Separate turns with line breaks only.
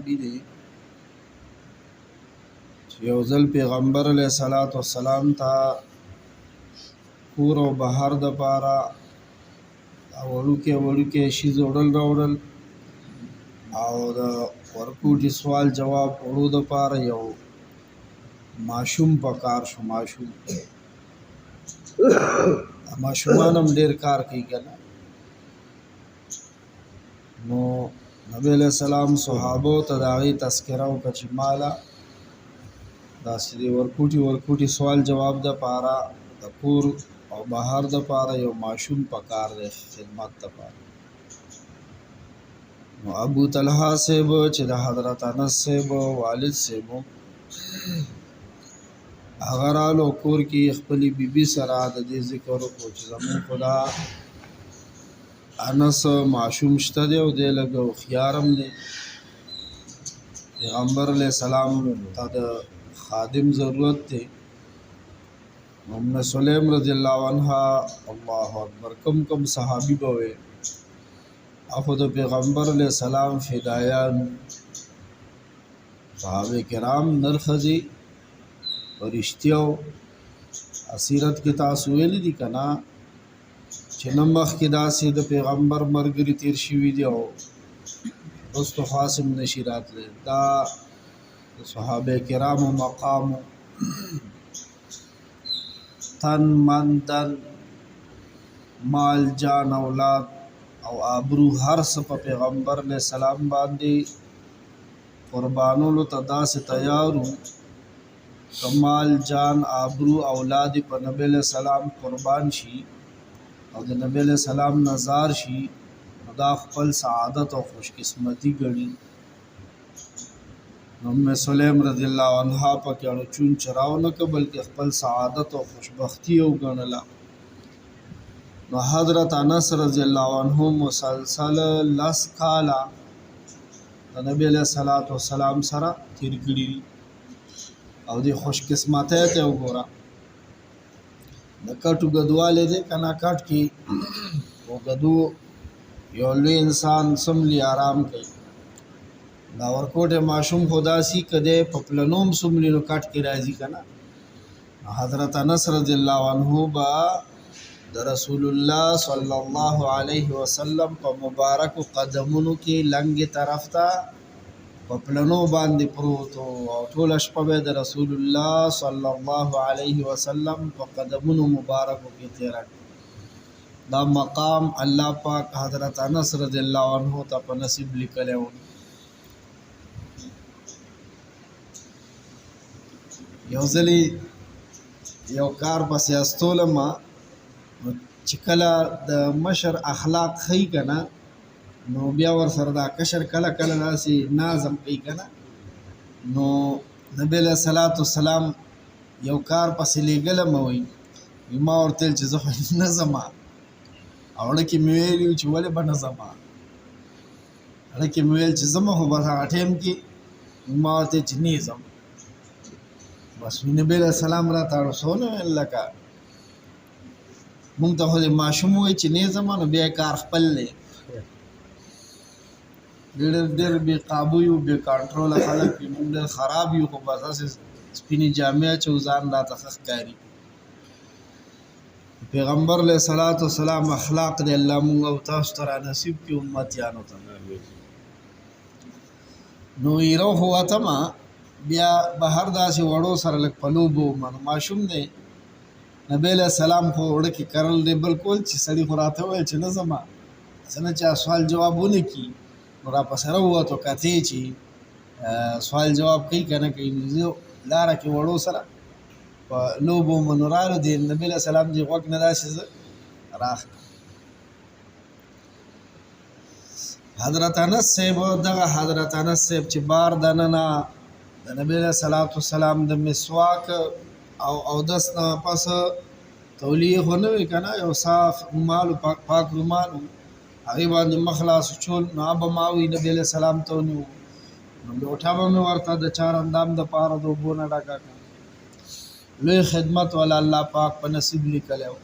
صحابي دی یو ځل پیغمبر علیه الصلاۃ والسلام ته کور او بهر د پاره وړوکې شي وړل راوړل او د ورکوټي سوال جواب وړو د پاره یو ماشوم پکار شو. ماشومان هم ډیر کار کوي کنه. نو نبی علیہ السلام صحابو ته د هغې تذکره وکړه چې ماله داسې د ورکوټي سوال جواب د پاره د کور او بهر د پاره یو ماشوم پکار دی خدمت دپاره. نو ابو طلحه صاحب چې د حضرت انس صاحب والد صاحب هغه رالو کور کې خپلې بیبي سره د دې ذکر وکړو چې زموږ خدا انس معشوم شته دی او دی لږ هوښیار هم دی. پیغمبر علیه السلام ته د خادم ضرورت دی. ام سلیم رضی الله عنها الله اکبر کم صحابي به وي اخو د پیغمبر علیه السلام فدایان صحابه کرام نرخزي ورشتیو اسیرت کې تاسو ویلي دي کنه چې نمخ کې داسې د پیغمبر مرګري تیر شوي دي او دوستو خاصم نشي راتلی. دا صحابه کرامو مقام تن من دن مال جان اولاد او آبرو هر څه په پیغمبر علیه السلام باندې قربانولو ته داسې تیارو کمال جان آبرو اولاد په نبی علیہ السلام قربان شي او د نبی علیہ السلام نظار شي دا خپل سعادت او خوش قسمتی ګڼي. ام سلیم رضی الله عنها پکې اړو چون چراو نه بلکې خپل سعادت او خوشبختی او ګڼله. نو حضرت انس رضی الله عنه مسلسل 10 کاله د نبی علیہ الصلوۃ والسلام سره تیر کړي او دی خوش قسمته ته وګوره. د کټو غدواله دې کنا کټ کې او غدو یو لوی انسان سملی آرام کوي. دا ورکوټه ماشوم خدا سي کده په پلنوم سملی نو کټ کې راځي کنه. حضرت انس رضی الله عنه با د رسول الله صلی الله علیه وسلم په مبارک قدمونو کې لنګ طرف ته په پلنو باندې پروت او ټول شپه به د رسول الله صلی الله علیه وسلم په قدمونو مبارکو کې تیر. دا مقام الله پاک حضرت انس رضی الله عنه ته په نصیب لیکلو. یو ځلی یو کار پسې استولم چې کله د مشر اخلاق خی کنه نو بیا ور سره دا کشر کله داسې نازم کوي کنه. نو نبی علیہ الصلوۃ والسلام یو کار پسې لېږلم وی ما ورته چې زه خو نه ځم اوړه کې مې ویلي چې ولې به نه ځم اوړه کې مې ویل چې ځم خو بس هغه ټایم کې ما ورته چې نه ځم بس نبی علیہ السلام راته اړوسونه ویل لکه مونږ ته خو د ماشوم وایي چې نه ځم نو بیا کار خپل دی. ډېر بې قابو یو بې کنټروله خلک وي مونږ ډېر خراب یو خو بس هسې سپینې جامې اچوو ځان راته ښه ښکاري. پیغمبر علیه الصلاۃ والسلام اخلاق دی الله مونږ او تاسو ته رانصیب کړي امتیانو ته. نو ایرو خو وتمه بیا بهر داسې وړو سره لږ په لوبو ماشوم دی. نبی علیہ السلام خو وړه کې کرل دی بلکل چې سړي خو راته ویل چې نه ځم څه نه چا سوال جواب ونه کړي نو راپسې راووتو کتې چې سوال جواب کوي که نه کوي. زه لاره کې وړو سره په لوبو منو رالو د نبي علیه السلام دې غوږ نه داسې زه راخلم. حضرت انس صاحب دغه حضرت انس صاحب چې بار دننه د نبی علیه الصلوۃ والسلام د مسواک او دس نه پس تولیه خو نه وي که نه یو صاف رومال پاک رومال هغې باندې مخ لاس چول نو به ما وي نبي علیه السلام ته ونیو نو لوټه به مې ورته د چارندام دپاره د اوبو نه ډکه کړه. لوی خدمت والا الله پاک په نصیب لیکلی و.